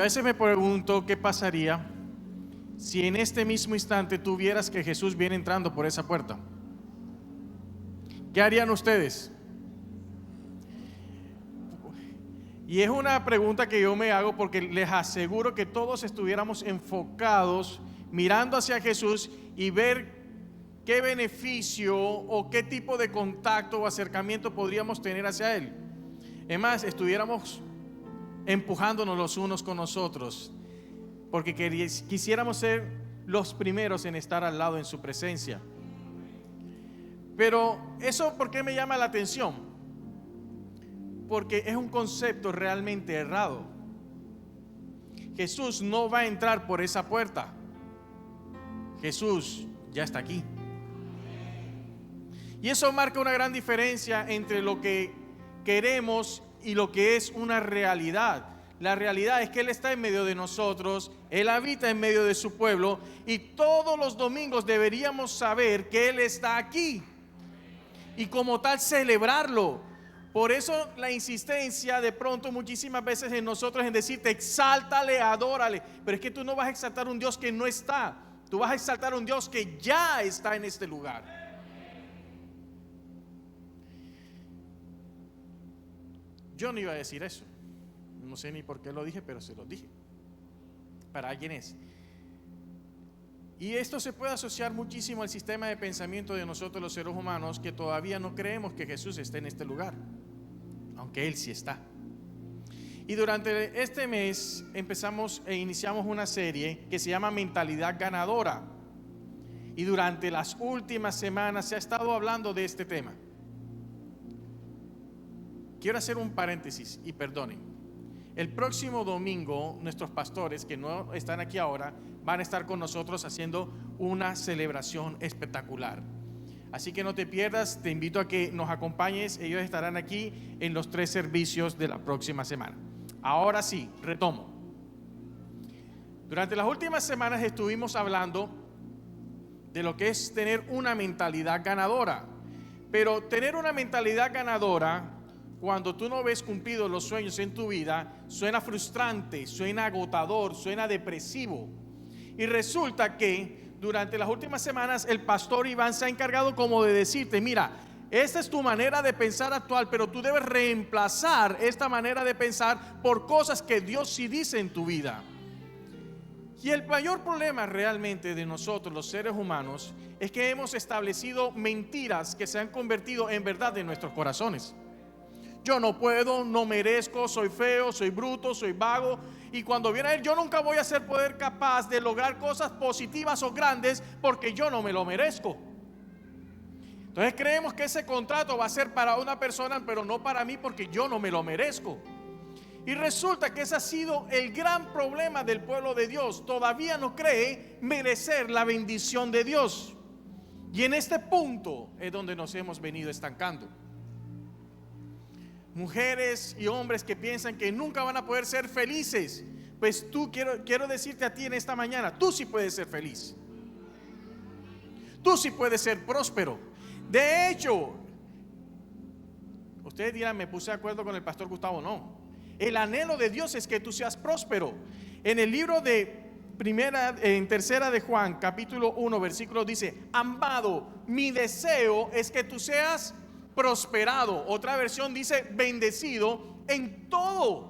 Yo a veces me pregunto qué pasaría si en este mismo instante tú vieras que Jesús viene entrando por esa puerta. ¿Qué harían ustedes? Y es una pregunta que yo me hago porque les aseguro que todos estuviéramos enfocados mirando hacia Jesús y ver qué beneficio o qué tipo de contacto o acercamiento podríamos tener hacia Él. Es más, estuviéramos empujándonos los unos con los otros porque quisiéramos ser los primeros en estar al lado en su presencia. Pero eso, ¿por qué me llama la atención? Porque es un concepto realmente errado. Jesús no va a entrar por esa puerta. Jesús ya está aquí. Y eso marca una gran diferencia entre lo que queremos y lo que es una realidad. La realidad es que Él está en medio de nosotros, Él habita en medio de su pueblo, y todos los domingos deberíamos saber que Él está aquí y como tal celebrarlo. Por eso la insistencia de pronto muchísimas veces en nosotros en decirte exáltale, adórale. Pero es que tú no vas a exaltar un Dios que no está. Tú vas a exaltar un Dios que ya está en este lugar. Yo no iba a decir eso. No sé ni por qué lo dije, pero se lo dije. Para alguien es. Y esto se puede asociar muchísimo al sistema de pensamiento de nosotros los seres humanos, que todavía no creemos que Jesús esté en este lugar, aunque Él sí está. Y durante este mes empezamos e iniciamos una serie que se llama Mentalidad Ganadora. Y durante las últimas semanas se ha estado hablando de este tema. Quiero hacer un paréntesis y perdonen. El próximo domingo nuestros pastores, que no están aquí ahora, van a estar con nosotros haciendo una celebración espectacular. Así que no te pierdas, te invito a que nos acompañes. Ellos estarán aquí en los 3 servicios de la próxima semana. Ahora sí, retomo. Durante las últimas semanas estuvimos hablando de lo que es tener una mentalidad ganadora. Pero tener una mentalidad ganadora, cuando tú no ves cumplidos los sueños en tu vida, suena frustrante, suena agotador, suena depresivo. Y resulta que durante las últimas semanas el pastor Iván se ha encargado como de decirte, mira, esta es tu manera de pensar actual, pero tú debes reemplazar esta manera de pensar por cosas que Dios sí dice en tu vida. Y el mayor problema realmente de nosotros los seres humanos es que hemos establecido mentiras que se han convertido en verdad en nuestros corazones. Yo no puedo, no merezco, soy feo, soy bruto, soy vago. Y cuando viene a Él, yo nunca voy a ser poder capaz de lograr cosas positivas o grandes porque yo no me lo merezco. Entonces creemos que ese contrato va a ser para una persona, pero no para mí porque yo no me lo merezco. Y resulta que ese ha sido el gran problema del pueblo de Dios. Todavía no cree merecer la bendición de Dios. Y en este punto es donde nos hemos venido estancando. Mujeres y hombres que piensan que nunca van a poder ser felices, pues quiero decirte a ti en esta mañana, tú sí puedes ser feliz. Tú sí puedes ser próspero. De hecho, ustedes dirán, me puse de acuerdo con el pastor Gustavo. No, el anhelo de Dios es que tú seas próspero. En el libro en tercera de Juan, capítulo 1, versículo dice, amado, mi deseo es que tú seas prosperado. Otra versión dice bendecido en todo.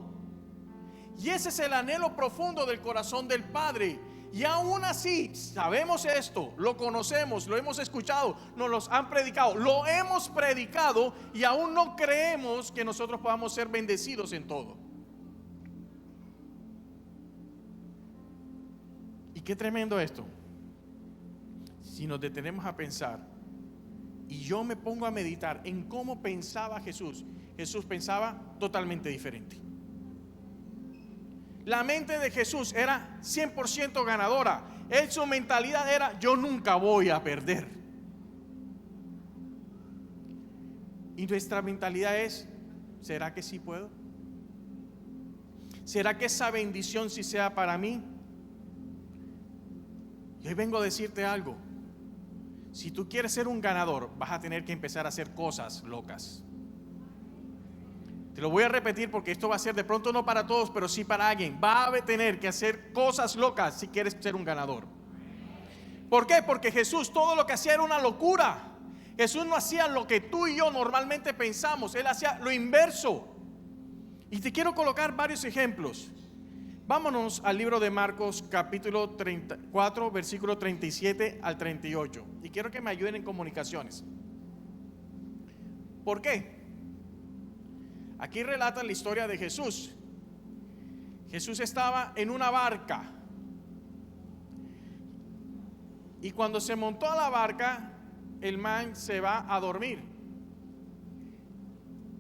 Y ese es el anhelo profundo del corazón del Padre. Y aún así sabemos esto, lo conocemos, lo hemos escuchado, nos los han predicado, lo hemos predicado, y aún no creemos que nosotros podamos ser bendecidos en todo. Y qué tremendo esto. Si nos detenemos a pensar y yo me pongo a meditar en cómo pensaba Jesús, Jesús pensaba totalmente diferente. La mente de Jesús era 100% ganadora. Su mentalidad era, yo nunca voy a perder. Y nuestra mentalidad es, ¿será que sí puedo? ¿Será que esa bendición sí sea para mí? Y hoy vengo a decirte algo. Si tú quieres ser un ganador, vas a tener que empezar a hacer cosas locas. Te Te lo voy a repetir porque esto va a ser de pronto no para todos, pero sí para alguien. Va a tener que hacer cosas locas si quieres ser un ganador. ¿Por qué? Porque Jesús todo lo que hacía era una locura. Jesús no hacía lo que tú y yo normalmente pensamos. Él hacía lo inverso. Y te quiero colocar varios ejemplos. Vámonos al libro de Marcos capítulo 34 versículo 37 al 38. Y quiero que me ayuden en comunicaciones. ¿Por qué? Aquí relata la historia de Jesús. Jesús estaba en una barca. Y cuando se montó a la barca, el man se va a dormir.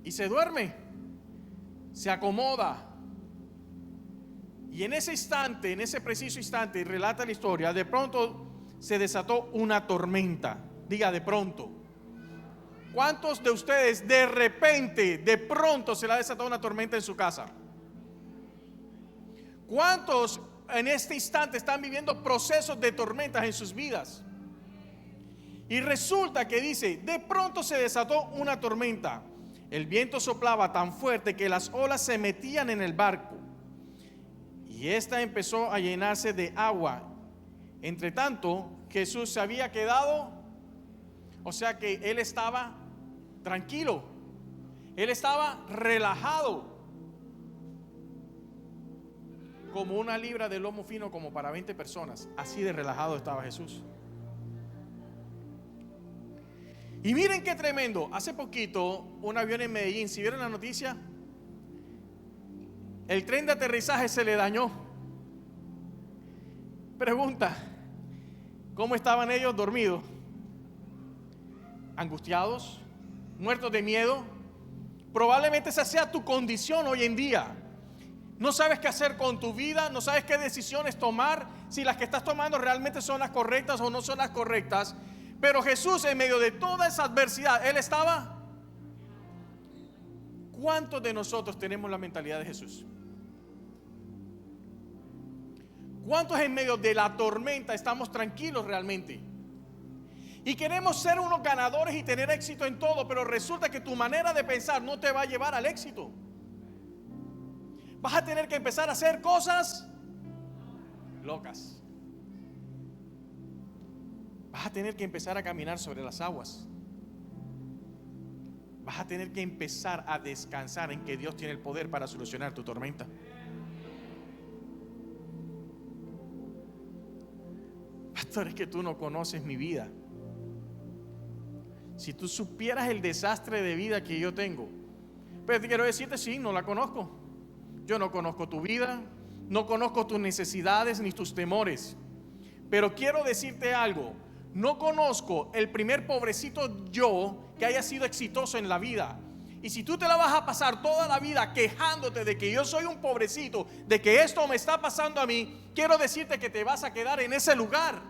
Y se duerme. Se acomoda. Y en ese instante, en ese preciso instante, relata la historia, de pronto se desató una tormenta. Diga, de pronto. ¿Cuántos de ustedes de repente, de pronto se le ha desatado una tormenta en su casa? ¿Cuántos en este instante están viviendo procesos de tormentas en sus vidas? Y resulta que dice, de pronto se desató una tormenta. El viento soplaba tan fuerte que las olas se metían en el barco y ésta empezó a llenarse de agua. Entre tanto, Jesús se había quedado, o sea que él estaba tranquilo, él estaba relajado, como una libra de lomo fino como para 20 personas. Así de relajado estaba Jesús. Y miren qué tremendo. Hace poquito un avión en Medellín, ¿si vieron la noticia? El tren de aterrizaje se le dañó. Pregunta, ¿cómo estaban ellos dormidos? ¿Angustiados? ¿Muertos de miedo? Probablemente esa sea tu condición hoy en día. No sabes qué hacer con tu vida, no sabes qué decisiones tomar, si las que estás tomando realmente son las correctas o no son las correctas. Pero Jesús, en medio de toda esa adversidad, Él estaba. ¿Cuántos de nosotros tenemos la mentalidad de Jesús? ¿Cuántos en medio de la tormenta estamos tranquilos realmente? Y queremos ser unos ganadores y tener éxito en todo, pero resulta que tu manera de pensar no te va a llevar al éxito. Vas a tener que empezar a hacer cosas locas. Vas a tener que empezar a caminar sobre las aguas. Vas a tener que empezar a descansar en que Dios tiene el poder para solucionar tu tormenta. Pastor, es que tú no conoces mi vida. Si tú supieras el desastre de vida que yo tengo. Pero te quiero decirte, sí, no la conozco. Yo no conozco tu vida, no conozco tus necesidades ni tus temores. Pero quiero decirte algo. No conozco el primer pobrecito yo que haya sido exitoso en la vida. Y si tú te la vas a pasar toda la vida quejándote de que yo soy un pobrecito, de que esto me está pasando a mí, quiero decirte que te vas a quedar en ese lugar.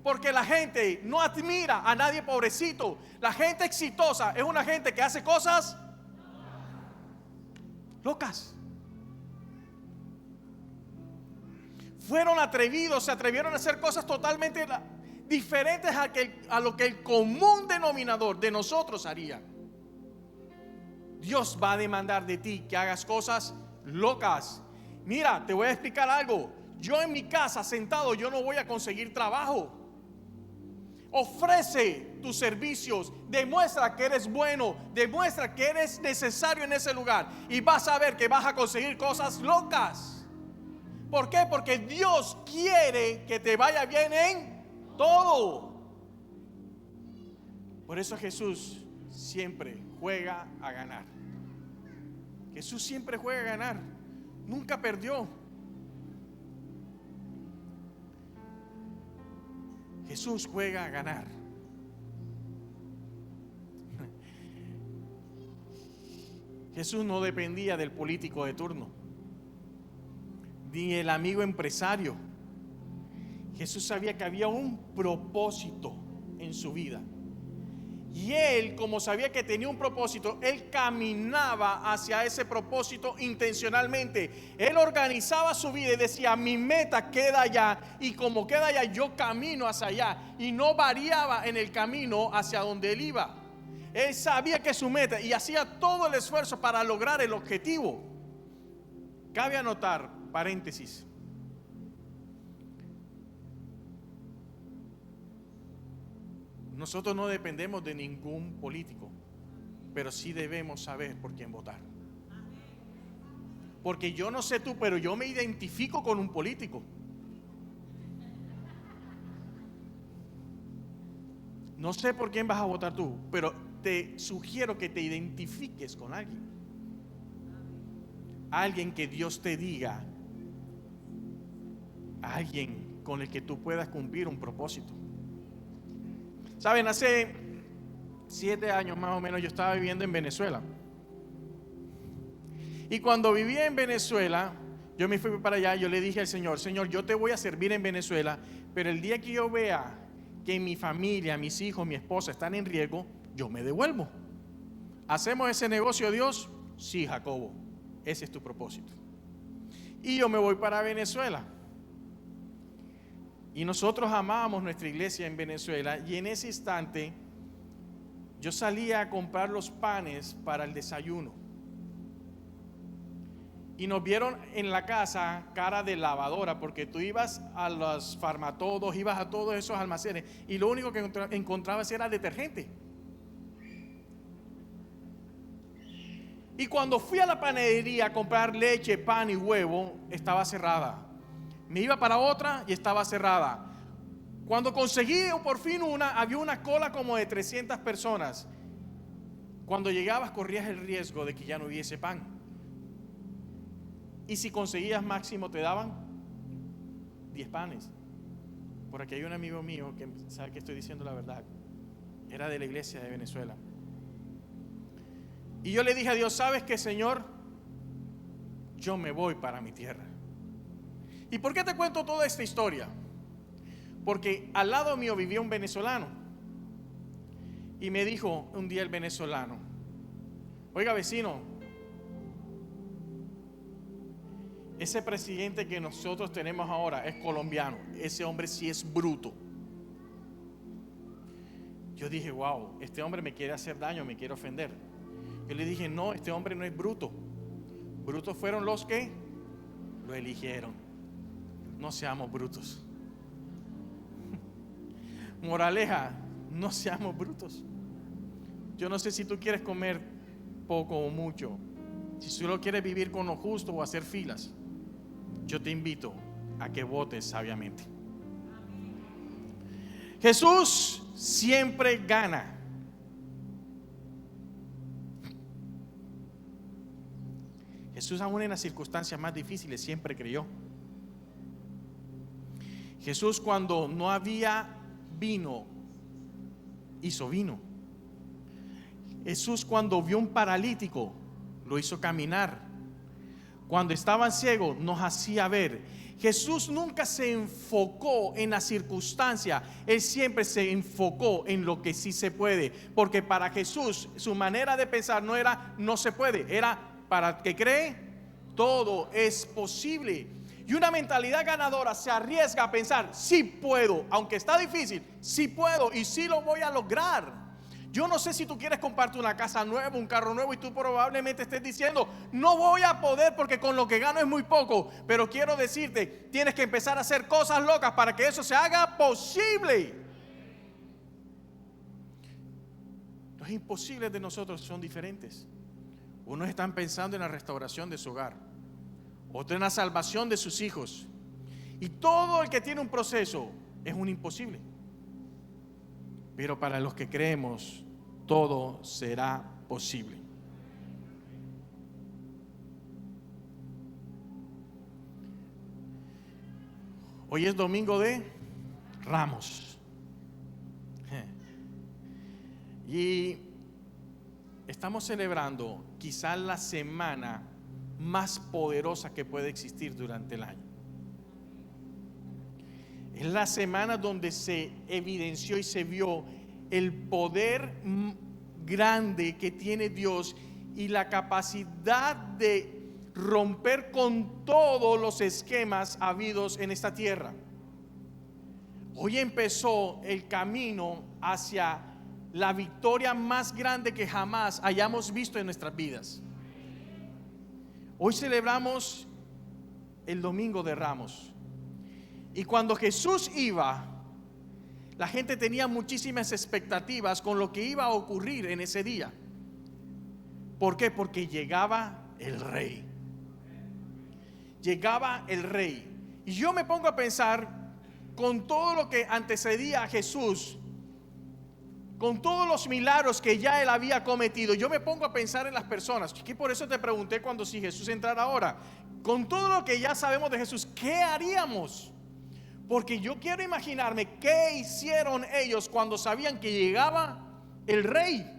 Porque la gente no admira a nadie pobrecito. La gente exitosa es una gente que hace cosas locas. Fueron atrevidos, se atrevieron a hacer cosas totalmente diferentes a lo que el común denominador de nosotros haría. Dios va a demandar de ti que hagas cosas locas. Mira, te voy a explicar algo. Yo en mi casa sentado, yo no voy a conseguir trabajo. Ofrece tus servicios, demuestra que eres bueno, demuestra que eres necesario en ese lugar y vas a ver que vas a conseguir cosas locas. ¿Por qué? Porque Dios quiere que te vaya bien en todo. Por eso Jesús siempre juega a ganar. Jesús siempre juega a ganar. Nunca perdió. Jesús juega a ganar. Jesús no dependía del político de turno, ni el amigo empresario. Jesús sabía que había un propósito en su vida. Y él, como sabía que tenía un propósito, él caminaba hacia ese propósito intencionalmente. Él organizaba su vida y decía, mi meta queda allá, y como queda allá, yo camino hacia allá. Y no variaba en el camino hacia donde él iba. Él sabía que su meta y hacía todo el esfuerzo para lograr el objetivo. Cabe anotar, paréntesis, nosotros no dependemos de ningún político, pero sí debemos saber por quién votar. Porque yo no sé tú, pero yo me identifico con un político. No sé por quién vas a votar tú, pero te sugiero que te identifiques con alguien. Alguien que Dios te diga, alguien con el que tú puedas cumplir un propósito. Saben, hace 7 años más o menos yo estaba viviendo en Venezuela. Y cuando vivía en Venezuela, yo me fui para allá, yo le dije al Señor, Señor, yo te voy a servir en Venezuela, pero el día que yo vea que mi familia, mis hijos, mi esposa están en riesgo, yo me devuelvo. ¿Hacemos ese negocio, Dios? Sí, Jacobo, ese es tu propósito. Y yo me voy para Venezuela. Y nosotros amábamos nuestra iglesia en Venezuela, y en ese instante yo salía a comprar los panes para el desayuno. Y nos vieron en la casa cara de lavadora, porque tú ibas a los farmatodos, ibas a todos esos almacenes y lo único que encontrabas era detergente. Y cuando fui a la panadería a comprar leche, pan y huevo, estaba cerrada. Me iba para otra y estaba cerrada. Cuando conseguí por fin una, había una cola como de 300 personas. Cuando llegabas corrías el riesgo de que ya no hubiese pan. Y si conseguías máximo te daban 10 panes. Por aquí hay un amigo mío que sabe que estoy diciendo la verdad. Era de la iglesia de Venezuela. Y yo le dije a Dios, ¿sabes qué, Señor? Yo me voy para mi tierra. ¿Y por qué te cuento toda esta historia? Porque al lado mío vivía un venezolano. Y me dijo un día el venezolano, oiga, vecino, ese presidente que nosotros tenemos ahora es colombiano. Ese hombre sí es bruto. Yo dije, wow, este hombre me quiere hacer daño, me quiere ofender. Yo le dije, no, este hombre no es bruto. Brutos fueron los que lo eligieron. No seamos brutos. Moraleja, no seamos brutos. Yo no sé si tú quieres comer poco o mucho, si solo quieres vivir con lo justo o hacer filas. Yo te invito a que votes sabiamente. Jesús siempre gana. Jesús, aún en las circunstancias más difíciles, siempre creyó. Jesús, cuando no había vino, hizo vino. Jesús, cuando vio un paralítico, lo hizo caminar. Cuando estaban ciegos, nos hacía ver. Jesús nunca se enfocó en la circunstancia, Él siempre se enfocó en lo que sí se puede. Porque para Jesús, su manera de pensar no era no se puede, era para el que cree, todo es posible. Y una mentalidad ganadora se arriesga a pensar, sí puedo, aunque está difícil, sí puedo y sí lo voy a lograr. Yo no sé si tú quieres comprarte una casa nueva, un carro nuevo, y tú probablemente estés diciendo, no voy a poder porque con lo que gano es muy poco. Pero quiero decirte, tienes que empezar a hacer cosas locas para que eso se haga posible. Los imposibles de nosotros son diferentes. Unos están pensando en la restauración de su hogar, otros en la salvación de sus hijos. Y todo el que tiene un proceso es un imposible. Pero para los que creemos, todo será posible. Hoy es domingo de Ramos. Y estamos celebrando quizás la semana más poderosa que puede existir durante el año. Es la semana donde se evidenció y se vio el poder grande que tiene Dios y la capacidad de romper con todos los esquemas habidos en esta tierra. Hoy empezó el camino hacia la victoria más grande que jamás hayamos visto en nuestras vidas. Hoy celebramos el Domingo de Ramos. Y cuando Jesús iba, la gente tenía muchísimas expectativas con lo que iba a ocurrir en ese día. ¿Por qué? Porque llegaba el Rey. Llegaba el Rey. Y yo me pongo a pensar, con todo lo que antecedía a Jesús, con todos los milagros que ya él había cometido, yo me pongo a pensar en las personas. Y por eso te pregunté cuando si Jesús entrara ahora, con todo lo que ya sabemos de Jesús, ¿qué haríamos? Porque yo quiero imaginarme qué hicieron ellos cuando sabían que llegaba el Rey.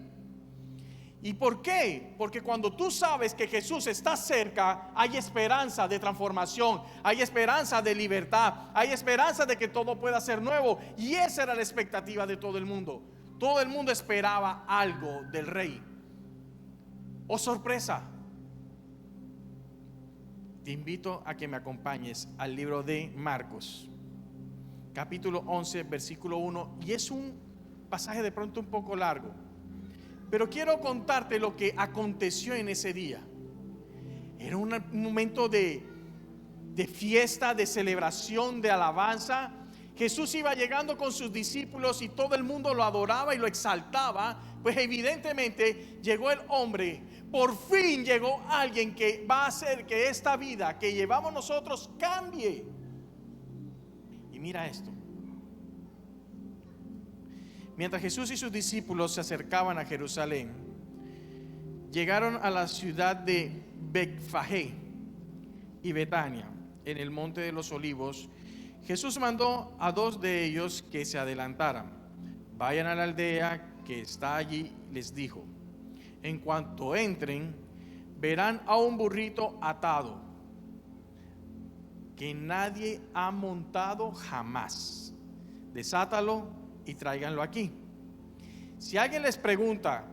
¿Y por qué? Porque cuando tú sabes que Jesús está cerca, hay esperanza de transformación, hay esperanza de libertad, hay esperanza de que todo pueda ser nuevo. Y esa era la expectativa de todo el mundo. Todo el mundo esperaba algo del Rey. Oh, sorpresa. Te invito a que me acompañes al libro de Marcos, capítulo 11, versículo 1. Y es un pasaje de pronto un poco largo, pero quiero contarte lo que aconteció en ese día. Era un momento de fiesta, de celebración, de alabanza. Jesús iba llegando con sus discípulos y todo el mundo lo adoraba y lo exaltaba. Pues evidentemente llegó el hombre. Por fin llegó alguien que va a hacer que esta vida que llevamos nosotros cambie. Y mira esto. Mientras Jesús y sus discípulos se acercaban a Jerusalén, llegaron a la ciudad de Betfagé y Betania, en el monte de los Olivos. Jesús mandó a dos de ellos que se adelantaran. Vayan a la aldea que está allí, les dijo. En cuanto entren, verán a un burrito atado, que nadie ha montado jamás. Desátalo y tráiganlo aquí. Si alguien les pregunta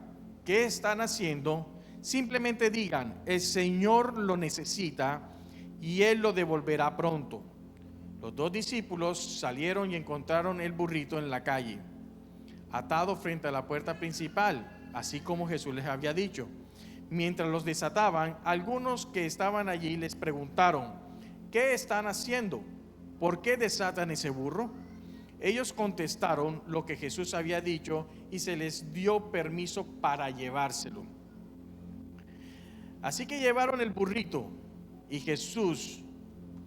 qué están haciendo, simplemente digan: el Señor lo necesita y Él lo devolverá pronto. Los dos discípulos salieron y encontraron el burrito en la calle, atado frente a la puerta principal, así como Jesús les había dicho. Mientras los desataban, algunos que estaban allí les preguntaron: ¿qué están haciendo? ¿Por qué desatan ese burro? Ellos contestaron lo que Jesús había dicho y se les dio permiso para llevárselo. Así que llevaron el burrito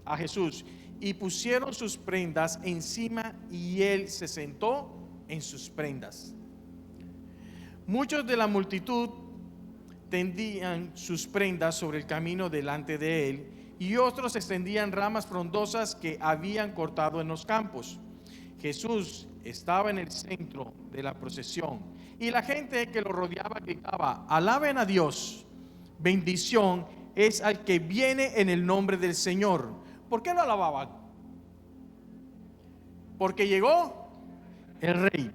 a Jesús y pusieron sus prendas encima y él se sentó en sus prendas. Muchos de la multitud tendían sus prendas sobre el camino delante de él y otros extendían ramas frondosas que habían cortado en los campos. Jesús estaba en el centro de la procesión y la gente que lo rodeaba gritaba: alaben a Dios, bendición es al que viene en el nombre del Señor. ¿Por qué lo alababan? Porque llegó el Rey.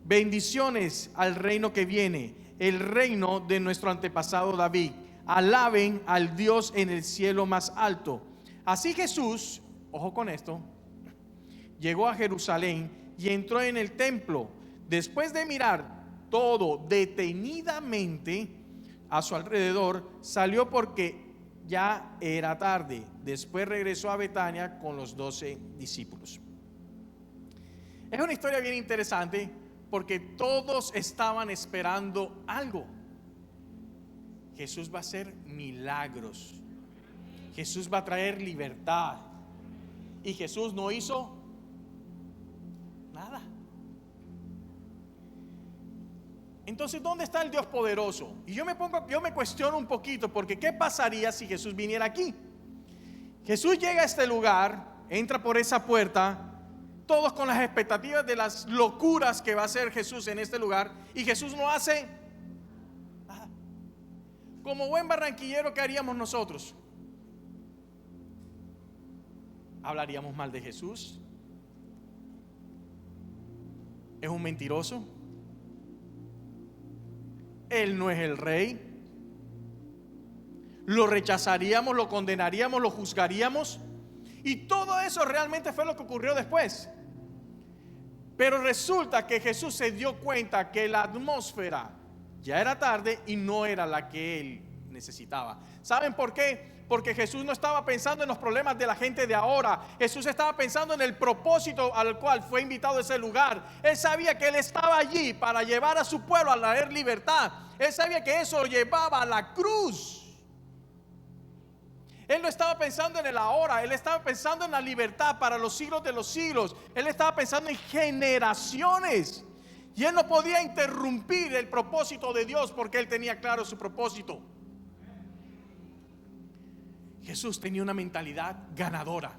Bendiciones al reino que viene, el reino de nuestro antepasado David. Alaben al Dios en el cielo más alto. Así Jesús, ojo con esto, llegó a Jerusalén y entró en el templo. Después de mirar todo detenidamente a su alrededor, salió porque ya era tarde. Después regresó a Betania con los 12 discípulos. Es una historia bien interesante porque todos estaban esperando algo. Jesús va a hacer milagros. Jesús va a traer libertad. Y Jesús no hizo nada. Entonces, ¿dónde está el Dios poderoso? Y yo me cuestiono un poquito, porque ¿qué pasaría si Jesús viniera aquí? Jesús llega a este lugar, entra por esa puerta, todos con las expectativas de las locuras que va a hacer Jesús en este lugar, y Jesús no hace nada. Como buen barranquillero, ¿qué haríamos nosotros? ¿Hablaríamos mal de Jesús? ¿Es un mentiroso? Él no es el Rey. Lo rechazaríamos, lo condenaríamos, lo juzgaríamos. Y todo eso realmente fue lo que ocurrió después. Pero resulta que Jesús se dio cuenta que la atmósfera ya era tarde y no era la que él necesitaba. ¿Saben por qué? Porque Jesús no estaba pensando en los problemas de la gente de ahora. Jesús estaba pensando en el propósito al cual fue invitado a ese lugar. Él sabía que él estaba allí para llevar a su pueblo a traer libertad. Él sabía que eso lo llevaba a la cruz. Él no estaba pensando en el ahora, él estaba pensando en la libertad para los siglos de los siglos. Él estaba pensando en generaciones. Y él no podía interrumpir el propósito de Dios porque él tenía claro su propósito. Jesús tenía una mentalidad ganadora.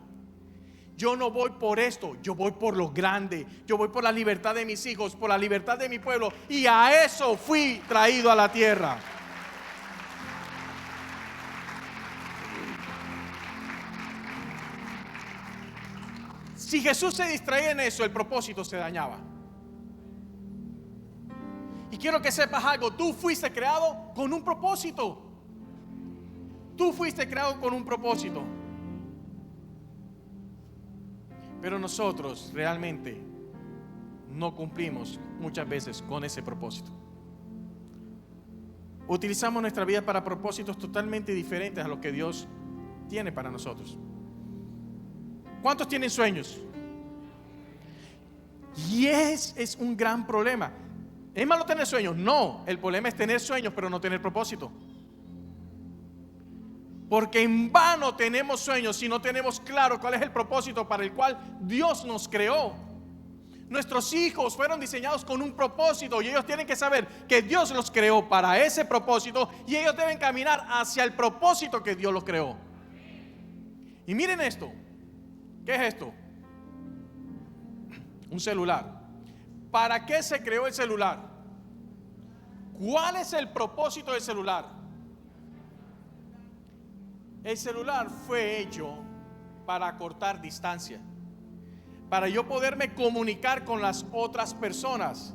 Yo no voy por esto, yo voy por lo grande. Yo voy por la libertad de mis hijos, por la libertad de mi pueblo. Y a eso fui traído a la tierra. Si Jesús se distraía en eso, el propósito se dañaba. Y quiero que sepas algo, tú fuiste creado con un propósito. Tú fuiste creado con un propósito. Pero nosotros realmente no cumplimos muchas veces con ese propósito. Utilizamos nuestra vida para propósitos totalmente diferentes a los que Dios tiene para nosotros. ¿Cuántos tienen sueños? Y es un gran problema. ¿Es malo tener sueños? No, el problema es tener sueños pero no tener propósito. Porque en vano tenemos sueños si no tenemos claro cuál es el propósito para el cual Dios nos creó. Nuestros hijos fueron diseñados con un propósito y ellos tienen que saber que Dios los creó para ese propósito y ellos deben caminar hacia el propósito que Dios los creó. Y miren esto. ¿Qué es esto? Un celular. ¿Para qué se creó el celular? ¿Cuál es el propósito del celular? El celular fue hecho para acortar distancia, para yo poderme comunicar con las otras personas.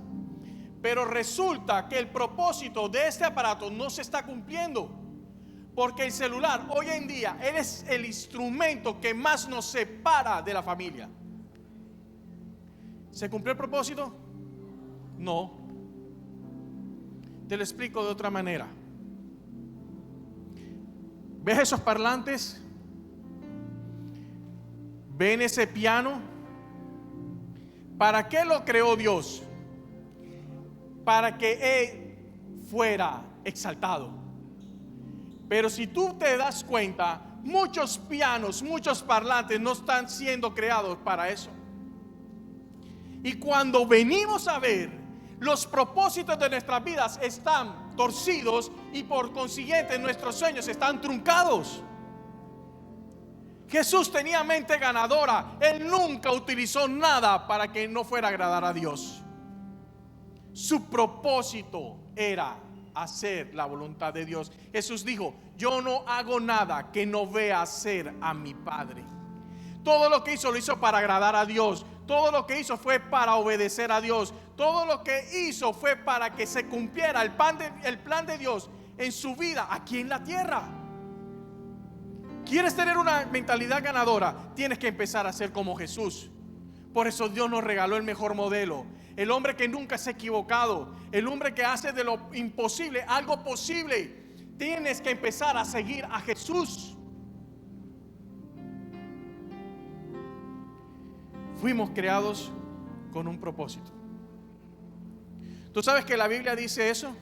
Pero resulta que el propósito de este aparato no se está cumpliendo. Porque el celular hoy en día es el instrumento que más nos separa de la familia. ¿Se cumplió el propósito? No. Te lo explico de otra manera. ¿Ves esos parlantes? ¿Ven ese piano? ¿Para qué lo creó Dios? Para que Él fuera exaltado. Pero si tú te das cuenta, muchos pianos, muchos parlantes no están siendo creados para eso. Y cuando venimos a ver, los propósitos de nuestras vidas están torcidos y por consiguiente nuestros sueños están truncados. Jesús tenía mente ganadora. Él nunca utilizó nada para que no fuera a agradar a Dios. Su propósito era hacer la voluntad de Dios. Jesús dijo: yo no hago nada que no vea hacer a mi Padre. Todo lo que hizo lo hizo para agradar a Dios. Todo lo que hizo fue para obedecer a Dios. Todo lo que hizo fue para que se cumpliera el plan de Dios en su vida aquí en la tierra. ¿Quieres tener una mentalidad ganadora? Tienes que empezar a ser como Jesús. Por eso Dios nos regaló el mejor modelo. El hombre que nunca se ha equivocado. El hombre que hace de lo imposible algo posible. Tienes que empezar a seguir a Jesús. Fuimos creados con un propósito. ¿Tú sabes que la Biblia dice eso?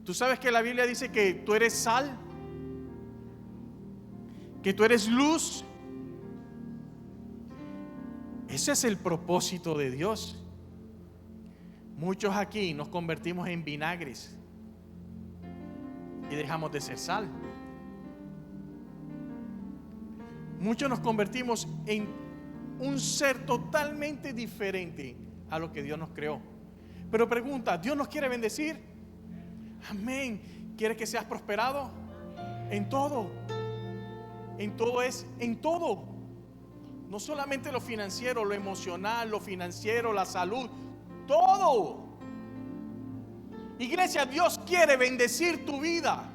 ¿Tú sabes que la Biblia dice que tú eres sal? Que tú eres luz. Ese es el propósito de Dios. Muchos aquí nos convertimos en vinagres y dejamos de ser sal. Muchos nos convertimos en un ser totalmente diferente a lo que Dios nos creó. Pero pregunta, ¿Dios nos quiere bendecir? Amén. ¿Quiere que seas prosperado? En todo. En todo es, en todo. No solamente lo financiero, lo emocional, lo financiero, la salud, todo. Iglesia, Dios quiere bendecir tu vida.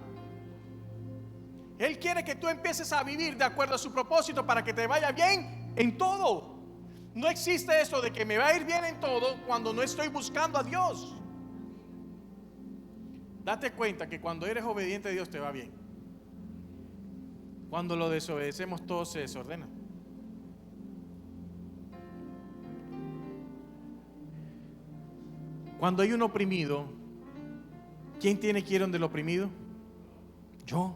Él quiere que tú empieces a vivir de acuerdo a su propósito para que te vaya bien en todo. No existe eso de que me va a ir bien en todo cuando no estoy buscando a Dios. Date cuenta que cuando eres obediente a Dios te va bien. Cuando lo desobedecemos todo se desordena. Cuando hay un oprimido, ¿quién tiene que ir donde el oprimido? Yo.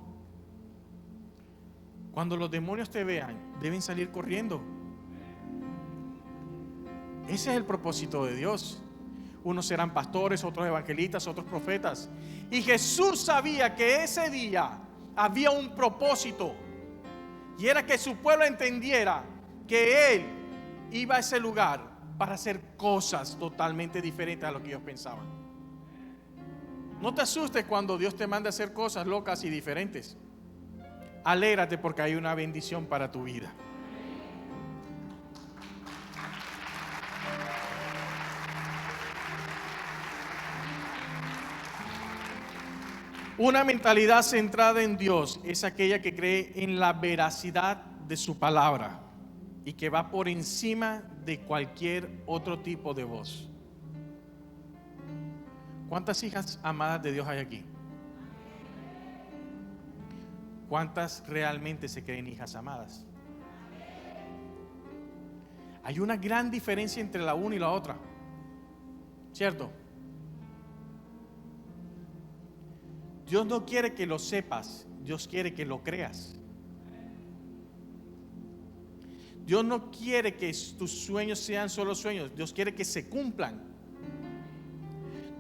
Cuando los demonios te vean, deben salir corriendo. Ese es el propósito de Dios. Unos serán pastores, otros evangelistas, otros profetas. Y Jesús sabía que ese día había un propósito. Y era que su pueblo entendiera que Él iba a ese lugar para hacer cosas totalmente diferentes a lo que ellos pensaban. No te asustes cuando Dios te manda a hacer cosas locas y diferentes. Alégrate porque hay una bendición para tu vida. Una mentalidad centrada en Dios es aquella que cree en la veracidad de su palabra y que va por encima de cualquier otro tipo de voz. ¿Cuántas hijas amadas de Dios hay aquí? ¿Cuántas realmente se creen hijas amadas? Hay una gran diferencia entre la una y la otra, ¿cierto? Dios no quiere que lo sepas, Dios quiere que lo creas. Dios no quiere que tus sueños sean solo sueños, Dios quiere que se cumplan.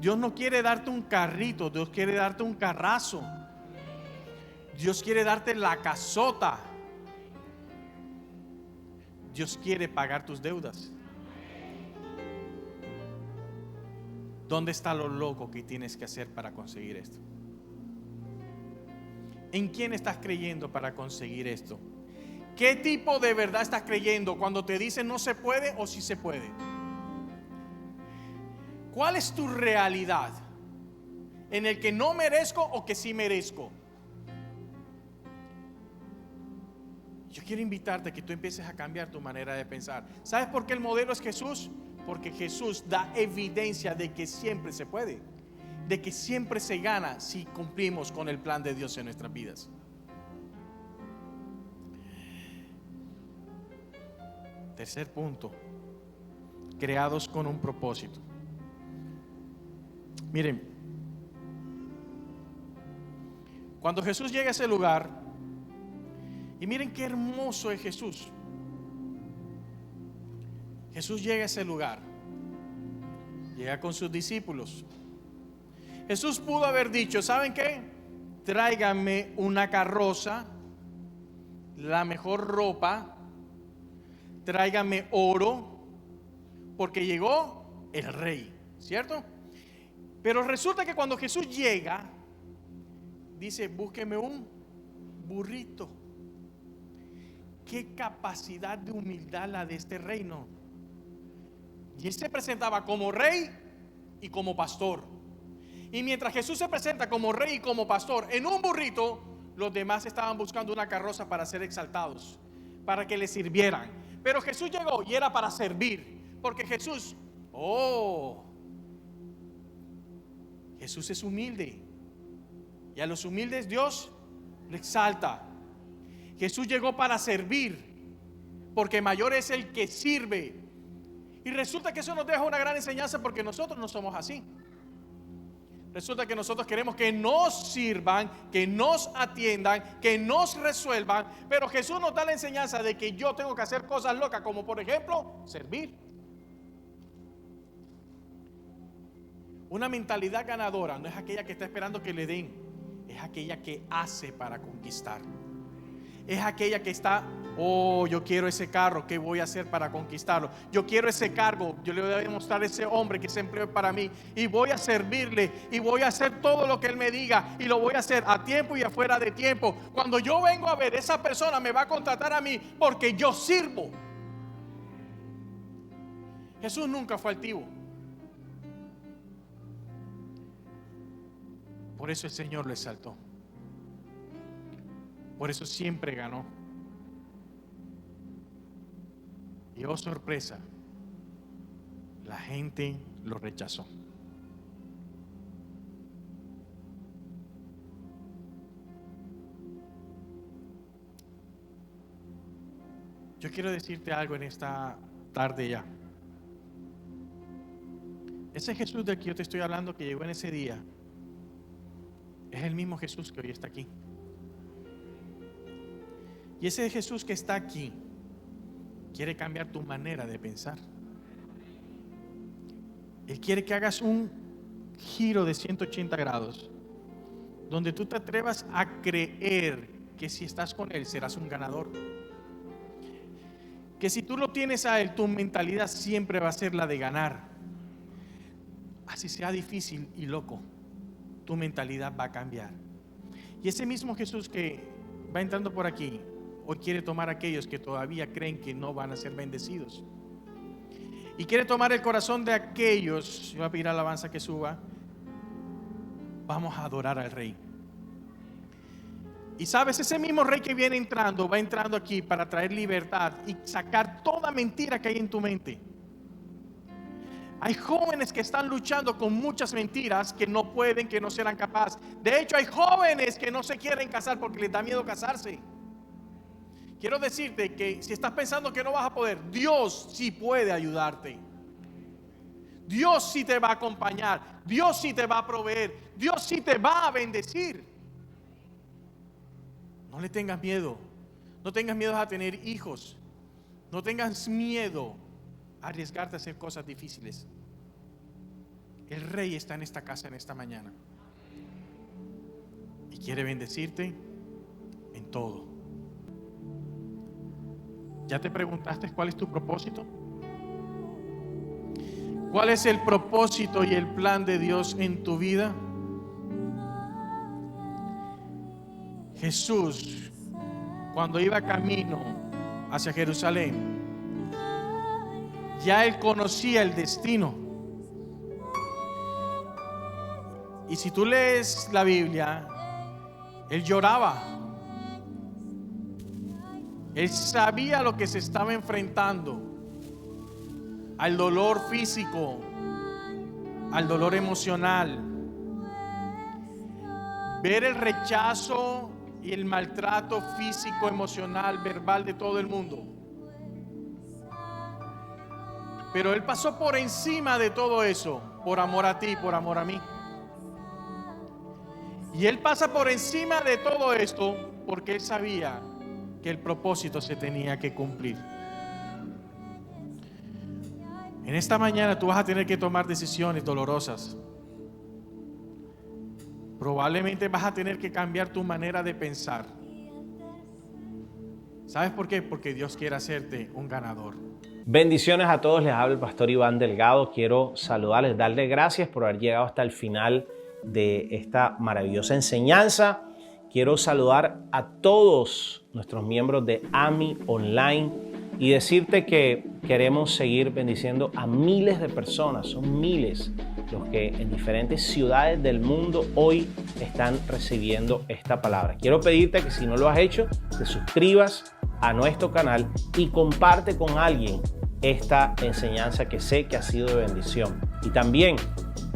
Dios no quiere darte un carrito, Dios quiere darte un carrazo. Dios quiere darte la casota. Dios quiere pagar tus deudas. ¿Dónde está lo loco que tienes que hacer para conseguir esto? ¿En quién estás creyendo para conseguir esto? ¿Qué tipo de verdad estás creyendo cuando te dicen no se puede o sí se puede? ¿Cuál es tu realidad? ¿En el que no merezco o que sí merezco? Yo quiero invitarte a que tú empieces a cambiar tu manera de pensar. ¿Sabes por qué el modelo es Jesús? Porque Jesús da evidencia de que siempre se puede, de que siempre se gana si cumplimos con el plan de Dios en nuestras vidas. Tercer punto, creados con un propósito. Miren, cuando Jesús llega a ese lugar, y miren qué hermoso es Jesús. Jesús llega a ese lugar, llega con sus discípulos. Jesús pudo haber dicho, ¿saben qué? Tráiganme una carroza, la mejor ropa, tráiganme oro, porque llegó el rey, ¿cierto? Pero resulta que cuando Jesús llega, dice, búsqueme un burrito. Qué capacidad de humildad la de este reino. Y él se presentaba como rey y como pastor. Y mientras Jesús se presenta como rey y como pastor en un burrito, los demás estaban buscando una carroza para ser exaltados, para que le sirvieran. Pero Jesús llegó y era para servir, porque Jesús es humilde, y a los humildes Dios le exalta. Jesús llegó para servir, porque mayor es el que sirve. Y resulta que eso nos deja una gran enseñanza, porque nosotros no somos así. Resulta que nosotros queremos que nos sirvan, que nos atiendan, que nos resuelvan, pero Jesús nos da la enseñanza de que yo tengo que hacer cosas locas, como por ejemplo, servir. Una mentalidad ganadora no es aquella que está esperando que le den, es aquella que hace para conquistar. Es aquella que está, yo quiero ese carro, ¿qué voy a hacer para conquistarlo? Yo quiero ese cargo, yo le voy a demostrar a ese hombre que se empleó para mí, y voy a servirle, y voy a hacer todo lo que él me diga, y lo voy a hacer a tiempo y afuera de tiempo. Cuando yo vengo a ver, esa persona me va a contratar a mí porque yo sirvo. Jesús nunca fue altivo. Por eso el Señor lo exaltó. Por eso siempre ganó. Y que, oh sorpresa, la gente lo rechazó. Yo quiero decirte algo en esta tarde ya. Ese Jesús del que yo te estoy hablando, que llegó en ese día, es el mismo Jesús que hoy está aquí. Y ese Jesús que está aquí quiere cambiar tu manera de pensar. Él quiere que hagas un giro de 180 grados, donde tú te atrevas a creer que si estás con Él serás un ganador. Que si tú lo tienes a Él, tu mentalidad siempre va a ser la de ganar. Así sea difícil y loco, tu mentalidad va a cambiar. Y ese mismo Jesús que va entrando por aquí, hoy quiere tomar a aquellos que todavía creen que no van a ser bendecidos. Y quiere tomar el corazón de aquellos, yo voy a pedir alabanza que suba, vamos a adorar al Rey. Y sabes, ese mismo Rey que viene entrando, va entrando aquí para traer libertad y sacar toda mentira que hay en tu mente. Hay jóvenes que están luchando con muchas mentiras que no pueden, que no serán capaces. De hecho, hay jóvenes que no se quieren casar porque les da miedo casarse. Quiero decirte que si estás pensando que no vas a poder, Dios sí puede ayudarte. Dios sí te va a acompañar. Dios sí te va a proveer. Dios sí te va a bendecir. No le tengas miedo. No tengas miedo a tener hijos. No tengas miedo a arriesgarte a hacer cosas difíciles. El Rey está en esta casa en esta mañana y quiere bendecirte en todo. ¿Ya te preguntaste cuál es tu propósito? ¿Cuál es el propósito y el plan de Dios en tu vida? Jesús, cuando iba camino hacia Jerusalén, ya Él conocía el destino. Y si tú lees la Biblia, Él lloraba. Él sabía lo que se estaba enfrentando, al dolor físico, al dolor emocional, ver el rechazo y el maltrato físico, emocional, verbal de todo el mundo. Pero Él pasó por encima de todo eso, por amor a ti, por amor a mí. Y Él pasa por encima de todo esto porque Él sabía que el propósito se tenía que cumplir. En esta mañana tú vas a tener que tomar decisiones dolorosas. Probablemente vas a tener que cambiar tu manera de pensar. ¿Sabes por qué? Porque Dios quiere hacerte un ganador. Bendiciones a todos, les habla el pastor Iván Delgado. Quiero saludarles, darles gracias por haber llegado hasta el final de esta maravillosa enseñanza. Quiero saludar a todos nuestros miembros de AMI Online y decirte que queremos seguir bendiciendo a miles de personas. Son miles los que en diferentes ciudades del mundo hoy están recibiendo esta palabra. Quiero pedirte que si no lo has hecho, te suscribas a nuestro canal y comparte con alguien esta enseñanza que sé que ha sido de bendición. Y también,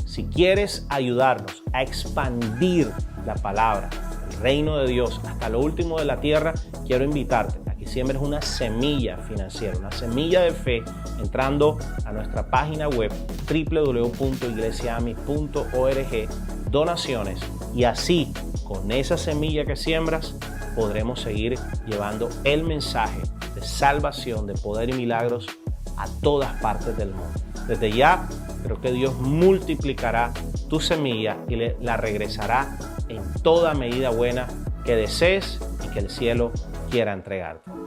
si quieres ayudarnos a expandir la palabra, el reino de Dios hasta lo último de la tierra, quiero invitarte a que siembres una semilla financiera, una semilla de fe, entrando a nuestra página web www.iglesiaami.org, donaciones, y así, con esa semilla que siembras, podremos seguir llevando el mensaje de salvación, de poder y milagros a todas partes del mundo. Desde ya, creo que Dios multiplicará tu semilla y la regresará en toda medida buena que desees y que el cielo quiera entregarte.